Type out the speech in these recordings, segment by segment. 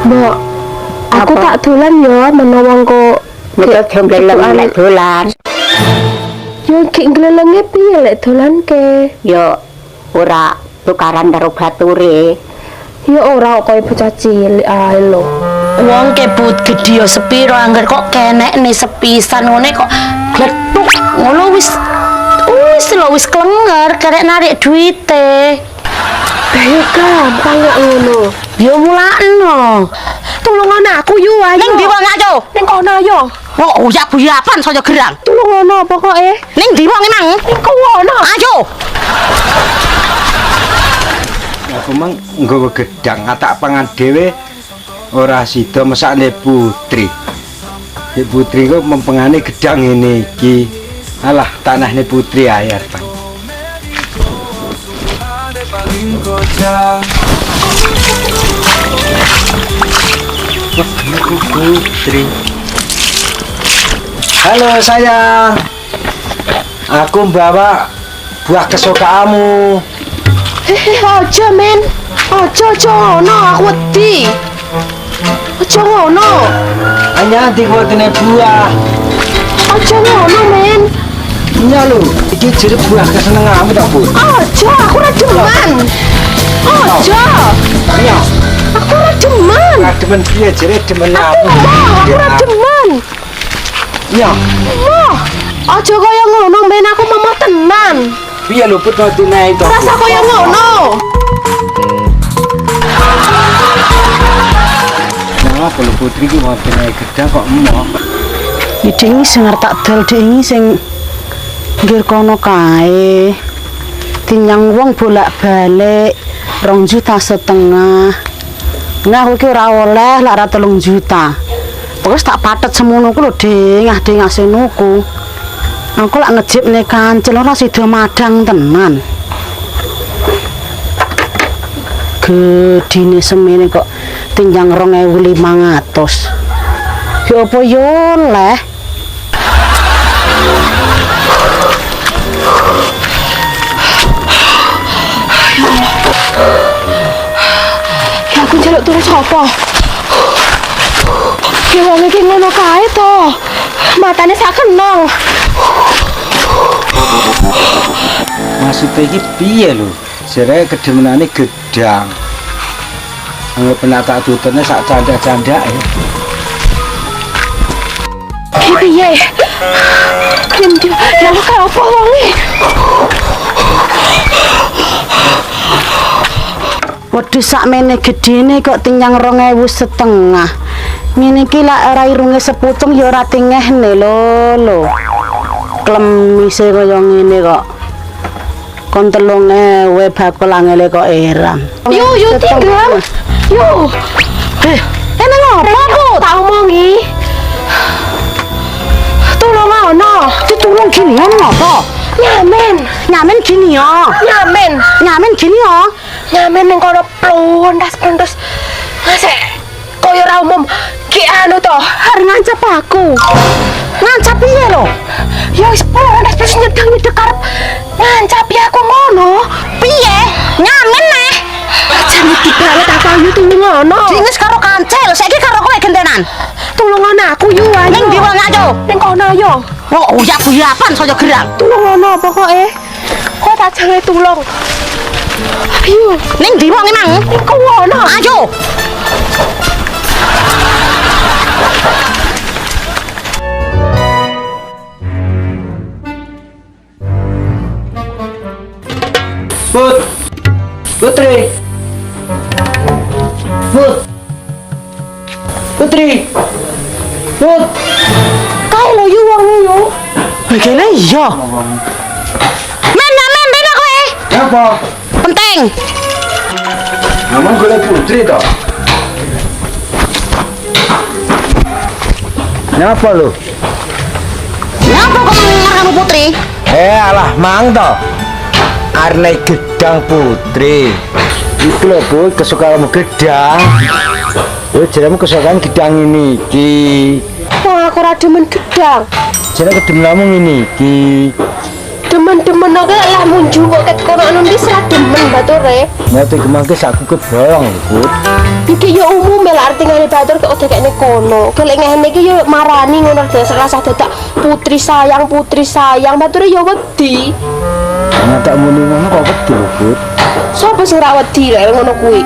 Mbok, aku tak dolan ya menawa engko nek jombleng lek dolan. Yo ki nglelenge piye lek dolan ke? Yo ora tukaran karo bature. Ya ora kaya bocah cilik ae lho. Wong kebut gedhe ya sepiro angger kok kenekne sepisan ngene kok gletuk ngono wis klenger karek narik duite. Ya gampang kok ngono. Ya mulakno. Tulungan aku yo ayo. Ning ndi wong ayo? Ning kono yo. Oh, uyak-uyapan saya gerang. Tulungan pokoke. Ning ndi wong emang? Ning kono. Ayo. Aku mang nggawa gedang tak pangan dhewe ora sida mesakne putri. Nek putri kok mempengane gedang ngene iki. Alah tanahne putri ayar, Bang. Wah, ini putri. Halo sayang. Aku bawa buah kesukaanmu. Aja men. Aja ngono aku wedi. Aja ngono. Hanya nanti buatnya buah. Aja ngono men. Iya lho, iki jeruk buah kesenenganmu tak Bu? Aja, aku ora demen. Aja. Iya. Aku ora demen. Ora demen piye jere demen aku. Aku ora demen. Iya. Aja kaya ngono men aku mau tenan. Piye lho put watine to? Rasa kaya ngono. Nah, kalau putri ki watine gedang kok emoh. Iki sing arep tak dol iki sing nggir kono kae. Tinyang wong bolak-balik 2,5 juta. Nah, aku ki ora oleh lak ra 3 juta. Pokoke tak patet semono ku lho, dengah-dengah sing nuku. Aku lak ngejipne kancil ora sida madang tenan. Gedine semene kok tinjang 2.500. Ya apa yo leh. Ya aku njaluk turu sapa? Ya wong iki ngono kae to. Matane sak kenong. Maksudnya iki piye lho? Jere kedemenane gedang. Anggap penata tutune sak canda-candake. Piye? Kim, ya lu kae apa wonge? Wedhus sakmene gedene kok tinyang 2.500. Ngene iki lak ora irunge sepucung ya ora tingehne lho. Klemise kaya ngene kok. Kon 3.000 bakul angele kok eram. Yo tinggal. Yo. Enak ngopo, Bu? Tak omongi. Tulung ono. Ditulung gini ngopo? Nyamen Gini ya. Nyamen gini ya. Nyamen ning kono plondas. Masek koyo ora umum ki anu to, arep ngancap aku. Ngancap piye lho? Ya wis plondas terus nyedek arep ngancap aku ngono. Piye? Nyamen neh. Jane dibaret aku ayu tulung ono. Dinges karo kancil, saiki karo kowe gentenan. Tulung aku yo ayo. Ning ndi wong ayo? Ning kono yo. Oh, uyak-uyapan saya gerang. Tulung ono pokoke. Kok tak jare tulung. Ayo, Ning ndi wong emang? ning kono. Ayo. Putri. Kae lho yo wong yo. Begene iya. Men beda kowe. Apa? Penting. Ngomong golek putri to. Nyapa lho? Ngapa kok ngarang putri? Alah mang to. Arne gedang putri. Iku lho Bu, kesukaanmu gedang. Jeremu kesukaan gedang ini iki. Wah, aku ora demen gedang. Jere kedemenmu ngene iki. demen-demen oke lah munjuk kok ket kono anu ndi serah demen bature. Nanti kemangke aku kebolong Put. Iki yo umum lah artine batur kok udah kene kono. Kelek ngene iki yo marani ngono dasar rasa dadak putri sayang bature yo wedi. Nah tak muni ngono kok wedi Put. Sopo sing ra wedi rek ngono kuwi?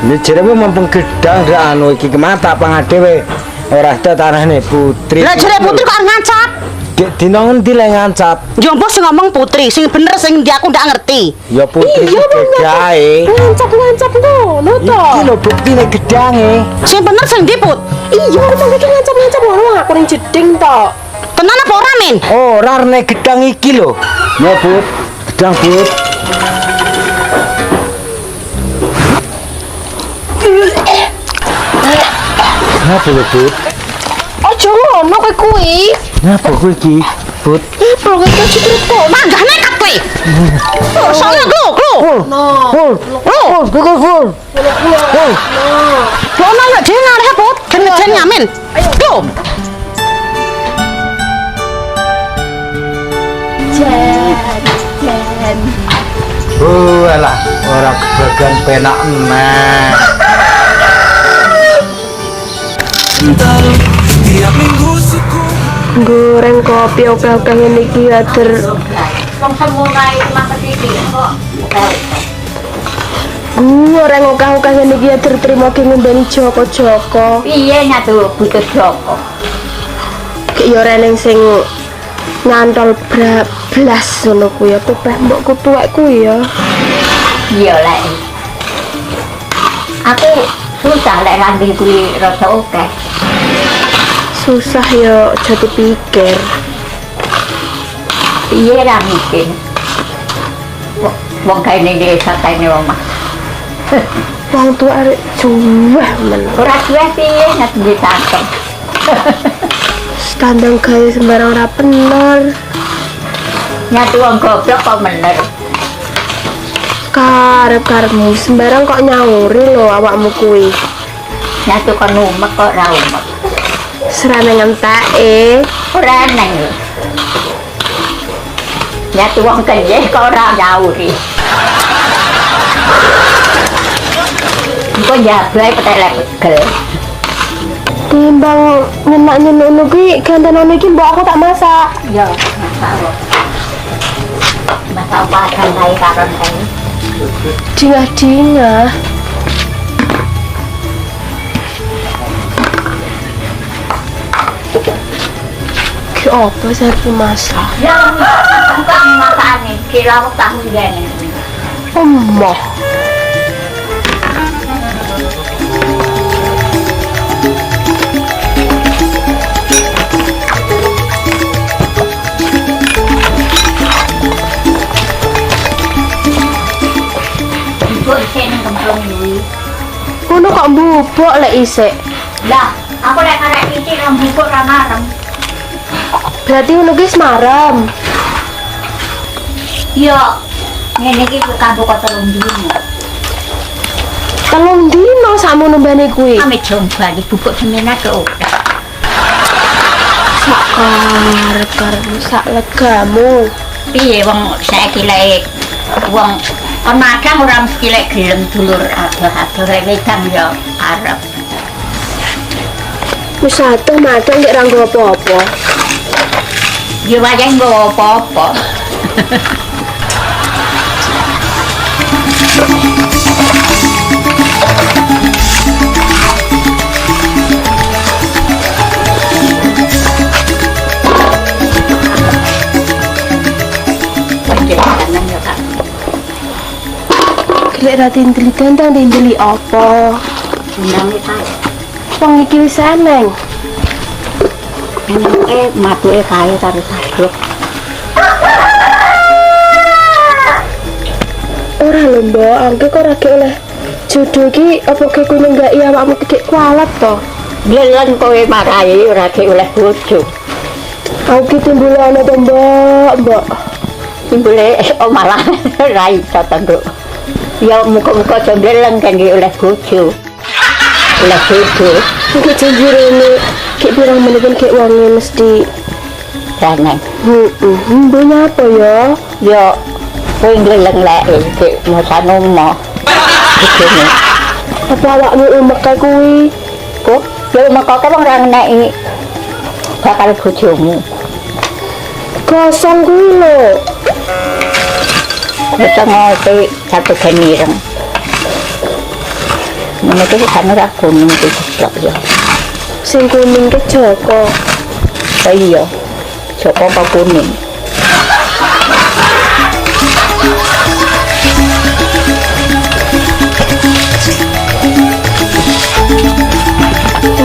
Ini jereme mumpung gedang ra anu iki kemata pangadewe ora ada tanahne Putri. Lah jere putri kok ngancap? Dek dina ngendi le ngancap? Jompo sing ngomong putri, sing bener sing ndi aku ndak ngerti. Ya Putri gedahe. Ngancap ngono to. Iki lho buktine gedange. Sing bener sing ndi, Put? Iya kok iki ngancap ngono aku ning jeding to. Tenan apa ora, Min? Ora rene gedang iki lho. Ya Put, gedang Put. Napa lho Put? Ojo ngono kowe kuwi. Napa kowe iki Put? Apa kowe cerita? Manggah nekat kowe. Soalnya glo. Ono ya dhewe ngarep, Put. Gen ngamen. Glo. Jen. Alah, ora kebagan penak meneh. Goreng kopi oke ngene iki ya der. Wong semunai mata titik kok. Goreng oke ngene iki ya der terima ki ngembeni Joko. Piye nyatu butuh Joko? Ki yo reneng sing ngantol blas ngono kuwi ya pepeh mbokku tuwek kuwi ya. Iya lek. Aku susah lek randi kuwi rada akeh. Susah ya aja dipikir. Piye ra mikir? Wong kaene desa kaene omah. Wong tuwa arek juweh men. Ora suwe piye nek ditakem. Standang gawe sembarang ora bener. Nyatu wong goblok kok bener. Karep-karepmu sembarang kok nyauri lho awakmu kuwi. Nyatu kon umek kok ra umek. Serane ngenteke. Ora neng. Nyatu wong kene kok ora nyauri. Kok jablay petelek pegel. Timbang nyenak ngono kuwi gantenane iki mbok aku tak masak. Ya, masak. Masak padang kae karon kae. Dingah-dingah. Ki apa saya masak? Ya, bukan masakane, kira aku tahu ngene. Emoh. Kok sene kemplung duwi. Ngono kok bubuk lek isik. Lah, aku lek arek iki rambutku ra marem. Berarti ngono ki marem. Ya, ngene iki kanggo kok telung dino. Telung dino sakmono mbane kuwi. Ame jomba iki bubuk semena ke ora. Karep-karepmu sak legamu. Piye wong saiki lek wong ana kadang ora mesti lek gelem dulur adoh-adoh lek wedang ya arep. Wis atuh madang nek ra nggo apa-apa. Ya wayah nggo apa-apa. Lek ra tindeli tentang tindeli apa? Nang iki Wong iki wis eneng. enake matuke kae karo sabruk. Ora lho mbok, angke kok ora ge oleh jodoh iki apa ge kowe nenggaki awakmu gek kualat to? Deleng kowe marahi ora ge oleh bojo. Aku ki timbul ana to mbok. Timbule malah ra iso to, Nduk. Ya muga-muga aja deleng kan ge oleh bojo. Oleh bojo. Iki janjirene gek pirang menit gek wonge mesti Reneng. Mbunya apa ya? Yo kowe ngleleng lek iki mosan omah. Begini. Apa awakmu umek kae kuwi? Kok yo maka kok ora ngeneki bakal bojomu. Kosong kuwi lho. Bisa ngopi satu genireng. Menika kan ora kuning iki ceplok yo. Sing kuning ke Joko. Iya. Joko apa kuning?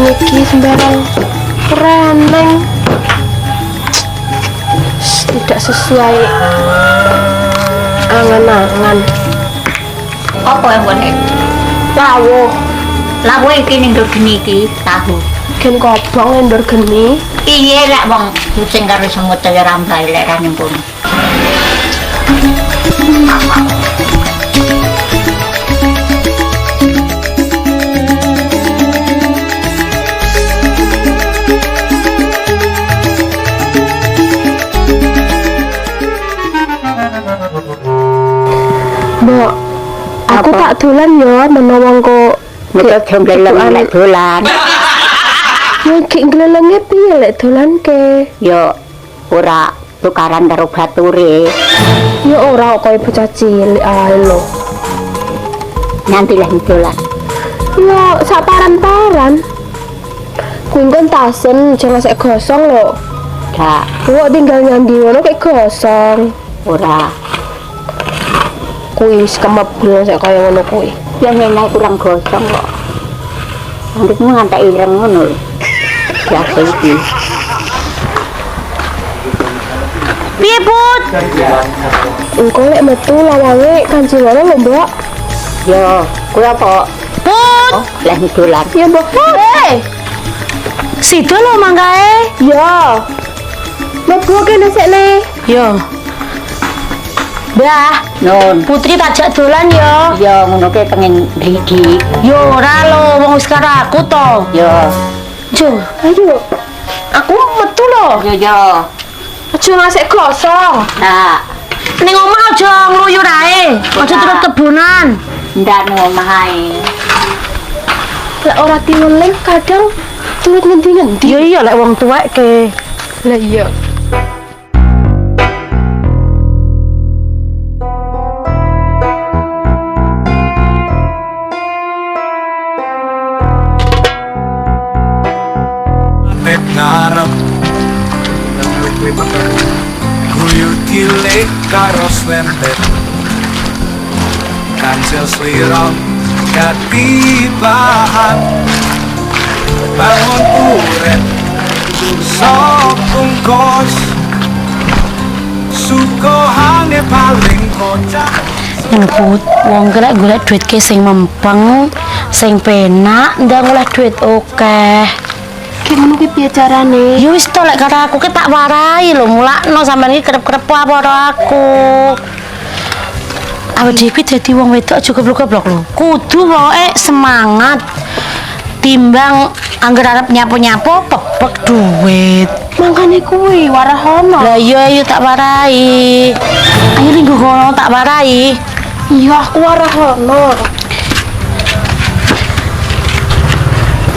Niki sembarang reneng. Tidak sesuai angan-angan. Apa yang boleh? Lawuh, Lawuh iki ning geni iki tahu. gen kobong endor geni. Iya lek wong sing karo semut ya rambai lek ra nyempun. Mbok, aku Apa? tak dolan ya menawa engko Nek jombleng lek dolan. ya gek glelenge piye lek dolan ke? Yo ora tukaran karo bature. Ya ora kaya bocah cilik ae lho. Nanti lah dolan. Ya sak paran-paran. Kuwi kan tasen jangan sek gosong lho. Gak Kok tinggal nyandi ngono kayak gosong. ora. Kuwi wis kemebul sek kaya ngono kuwi. Ya menae kurang gosong kok. Nanti mu ngantek ireng ngono. Biasa iki. Piye, Put? Engko lek metu lawange kancing ngono lho, Mbak. Yo, kowe apa? Put, Lah dolan. Ya, Mbak. sido lho mangkae. Ya. Mlebu kene sik le. Yo. Mbah, Nun. Putri tajak dolan yo. Yo ngono ke pengen brigi. Yo ora lho, wong wis karo aku to. Yo. Jo, ayo. Aku metu lho. Yo. Aja ngasih gosong. Nah, Ning omah aja ngluyur ae. Aja turut kebunan. ndak nang omah ae. Lek ora diweling kadang turut ngendi-ngendi. Yo iya lek wong tuwek ke. Lah iya. Nek ngarep Guyur cilik karo slentet Kancil sliro katibahan Bangun urep Sok bungkos Sukohane paling kocak Put, wong gelek golek duit ke sing mempeng, sing penak, ndang oleh duit akeh. Ki ngono ki piye carane? Ya wis to lek karo aku ki tak warai lho, mulakno sampean iki kerep-kerep apa karo aku. Awake dhewe iki dadi wong wedok aja goblok-goblok lho. Kudu pokoke semangat. Timbang angger arep nyapu-nyapu pepek duit. Mangkane kuwi warahono. Lah iya ayo tak warai. Ayo ning kono tak warai. Iya aku warahono.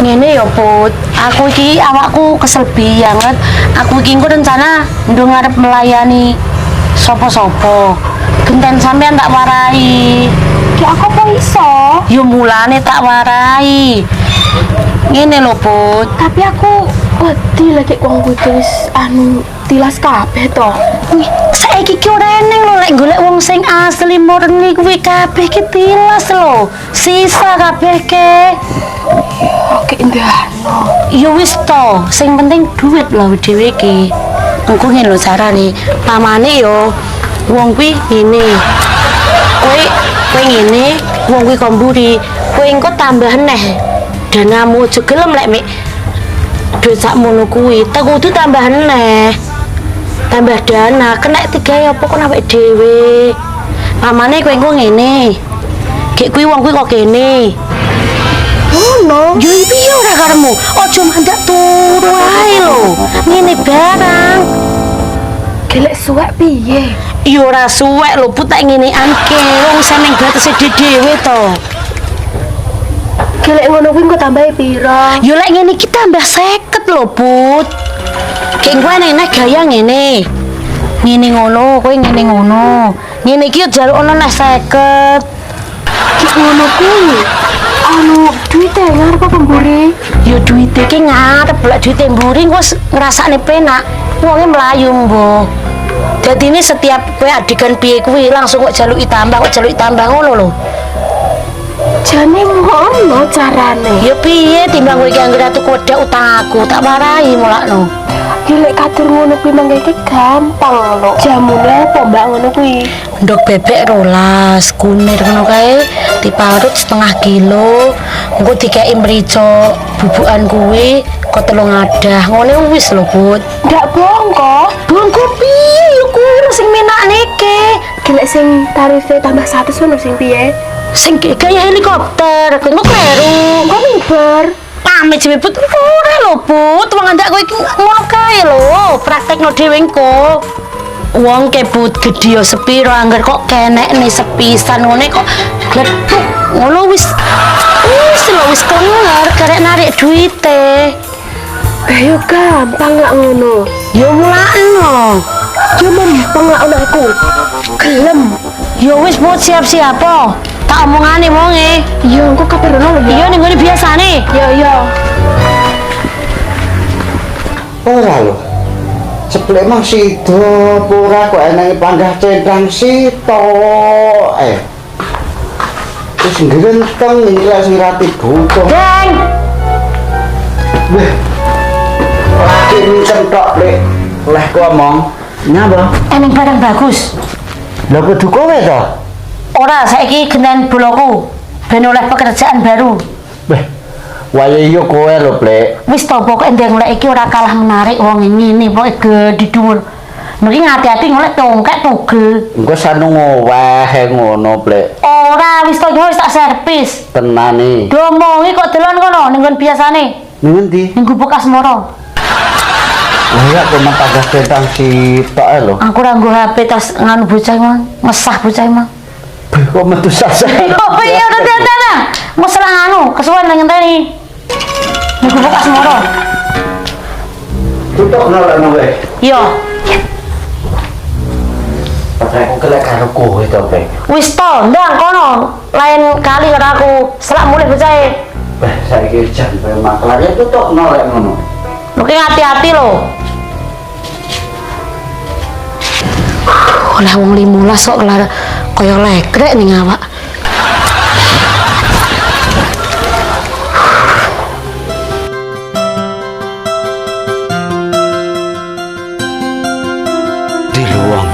Ngene ya Put, aku iki awakku kesel banget. Aku iki engko rencana ndung arep melayani sapa-sapa. Genten sampean tak warai. Ki aku apa iso? Yo mulane tak warai. Ngene lho Put, Tapi aku wedi lagi wong kuwi wis tilas kabeh to. wih saiki ki ora eneng lho lek golek wong sing asli murni kuwi kabeh ki tilas lho. Sisa kabeh ke. Oke ndano. Ya wis to, sing penting duit lho dhewe iki. Engko ngene lho carane, pamane yo wong kuwi ngene. Kowe ngene, wong kuwi komburi. Kowe engko tambah neh. Danamu aja gelem lek mek duit sakmono kuwi, tak kudu tambah neh. Tambah dana, kena tiga apa kok awake dhewe. Pamane kowe engko ngene. Gek kuwi wong kuwi kok kene. Ono. Yo piye ora karemu? Aja mandak turu ae lho. Ngene barang. Gelek suwek piye? Ya ora suwek lho Put, tak ngenekan ke wong seneng batese dhewe to. Gelek ngono kuwi engko tambahi pira? Ya lek ngene iki tambah 50 lho Put. Kayak gue nek gaya ngene. Ngene ngono, kowe ngene ngono. Ngene iki jaluk ono nek 50. Ngono kuwi. Anu duite ngarep apa mburi? Ya duite ki ngarep lek duite mburi wis ngrasakne penak. Wonge mlayu mbok. Dadi ini setiap kowe adikan piye kuwi langsung kok jaluki tambah ngono lho. Jane ngono carane. Ya piye timbang kowe iki anggere tuku wedak utang aku, tak marahi mulakno. Gelek katur ngono kuwi mangke gampang lho. Jamune apa Mbak ngono kuwi? Ndok bebek 12 kunir ngono kae diparut setengah kilo. Engko dikeki mrica bubukan kuwi kok 3 ngadah. Ngene wis lho, Put. Ndak bongko. Bongko piye ya kuwi sing menakne ke? Gelek sing tarife tambah 100 ngono sing piye? Sing gaya helikopter, engko kleru. Kok miber? Pamit jeme Put. Ora lho, Put. Wong andak kowe iki ngono kae lho, praktekno dhewe engko. Wong ke Put gedhe ya sepiro angger kok kenekne sepisan ngene kok gleduk ngono wis keluar karek narik duite. Yo gampang lak ngono. Ya mulakno. Yo mempeng lak aku. Gelem. Ya wis Put siap-siap po. Tak omongane wonge. Yo engko kabarono lho Iya ya. ning ngene biasane. Yo. Ora lho. Ceplek mang sida ora kok enake panggah centang sito. Wis ngrenteng ngira sing rati butuh. Deng. Weh. Lagi mincen tok, Lek. Leh ku omong. Nyapa? Ening barang bagus. Lha kudu kowe to? Ora saiki genen boloku. Ben oleh pekerjaan baru. Weh. Wae yo kowe lho, Plek. Wis to pokoke ndeng lek iki ora kalah menarik wong ngene pokoke gedhi dhuwur. Niki ngati-ati ngolek tongkek tugel. Engko sanu ngoweh ngono, Plek. Ora wis to wis tak servis. Tenane. Domongi kok delon kono ning nggon biasane. Ning endi? Ning Gubuk Asmara. Lah ya kok panggah centang sitok lho. Aku ora nggo HP tas nganu bocah mah, ngesah bocah mah. Kok metu sasa. Oh iya udah datang. Masalah nganu, kesuwen nang ngenteni. Ning Gubuk Asmara. Tutuk nolak kowe. Iya. Padahal aku kelek karo kowe to, Plek. Wis to, ndang kono. Lain kali karo aku selak mulih bocah. Wah, saiki jan kowe maklare tutuk nolak ngono. Lho ki hati-hati lho. Oleh wong 15 kok kelar kaya legrek ning awak. Di luang.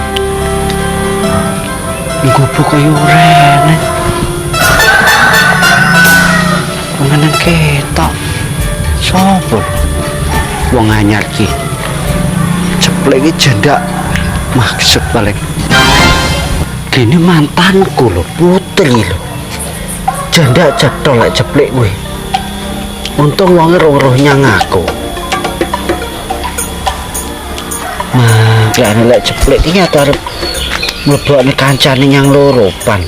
Gubuk kaya rene. Pengen ketok. Sopo? Wong anyar ki. Ceplek iki jendak maksud balik. Gini mantanku lho, Putri lho. Janda cetol lek ceplek kuwi. Untung wong roh-roh nyang aku. Makane lek ceplek iki arep mlebokne kancane nyang loropan.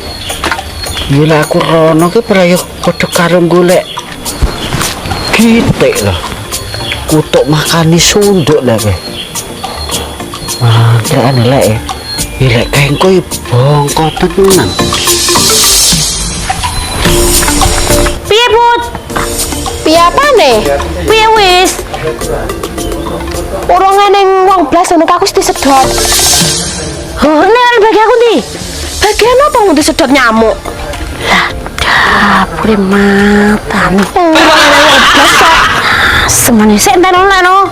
Yo lek aku rono ki prayo padha karo golek gitik lho. Kutuk makani sunduk lek. Makane lek lek kengko bongko tenan. Piye, Put? Piye apane? Piye wis? Urung eneng wong blas ngono aku wis disedot. Oh, nek bagi aku ndi? Bagian apa mau disedot nyamuk? Dapure matan. Urung eneng wong blas kok. Semane sik entar ono.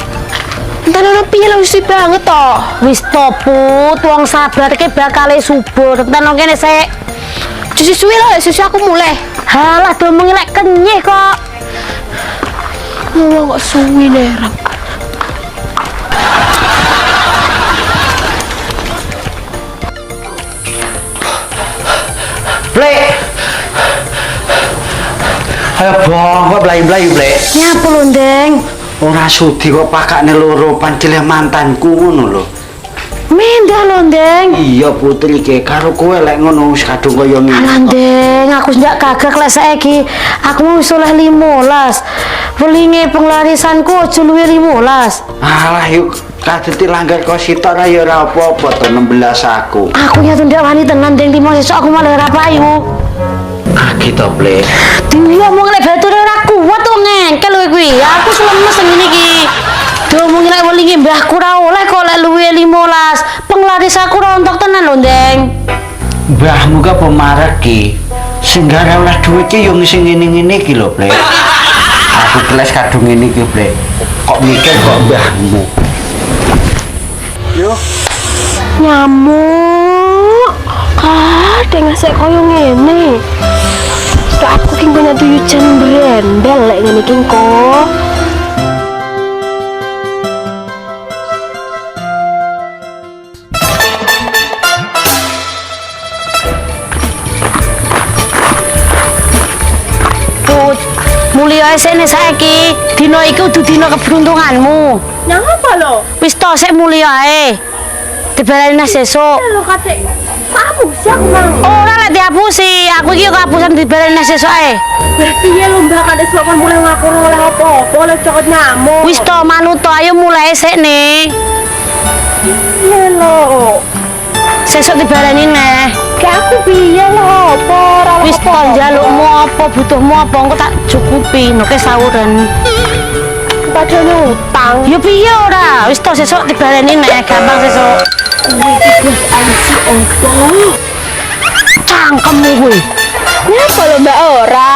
Entar ono piye lho wis banget to. Wis to Put, wong sabar ki bakale subur. Entar ono kene sik. Susu-suwi lho, susu aku mulai. Halah domongi lek kenyih kok. Wong kok suwi nerang. Plek. Ayo bongko blai-blai, Plek. Nyapa lho, Ndeng? Ora sudi kok pakakne loro pancilih mantanku ngono lho. Mindah lho, Ndeng. Iya Putri ki karo kowe lek ngono wis kadung kaya ngene. Alah, Ndeng, aku ndak gagak lek saiki. Aku mau wis oleh 15. Welinge penglarisanku aja luwih 15. Alah yuk kadeti langgar kok sitok ra ya ora apa-apa to 16 aku. Aku nyatu ndak wani tenan, Ndeng, timo sesuk aku malah ora payu. Kaki to, Ple. Dia omong lek bature ora kuat to ngengkel kowe kuwi. Aku lemes ngene iki. Diomong lek welinge mbahku ora oleh kok lek luwih 15. Penglaris aku rontok tenan lho, Ndeng. Mbahmu ka pemarek ki. Sing gara oleh dhuwit ki yo sing ngene-ngene iki lho, Ple. Aku kelas kadung ngene iki, Ple. Kok mikir kok mbahmu. Yo, Nyamuk. Kadang asik koyo ngene. Sudah aku ki punya tuyul jan brendel lek ngene ki kok. Mulya sene saiki, dina iki kudu dina keberuntunganmu. Nang apa lo? Wis to sik mulya ae. Dibaleni nes sesuk. Lo kate kamu sih aku mang. Ora lek diapusi, aku iki kapusan dibaleni nes sesuk ae. Piye lo mbak kate sopan mulai ngaku oleh apa-apa oleh cokot nyamuk. Wis to manut to, ayo mulai sik ne. Piye lo? Sesuk dibaleni neh. Kayak aku piye lo apa ora Wis to njalukmu apa, butuhmu apa, engko tak cukupi, nek sauren. padane utang. Ya piye ora? Wis to sesuk dibaleni neh, gampang sesuk. Kuwi iki wis ansi opo? Cangkemmu kuwi. Nyapa lo mbak ora?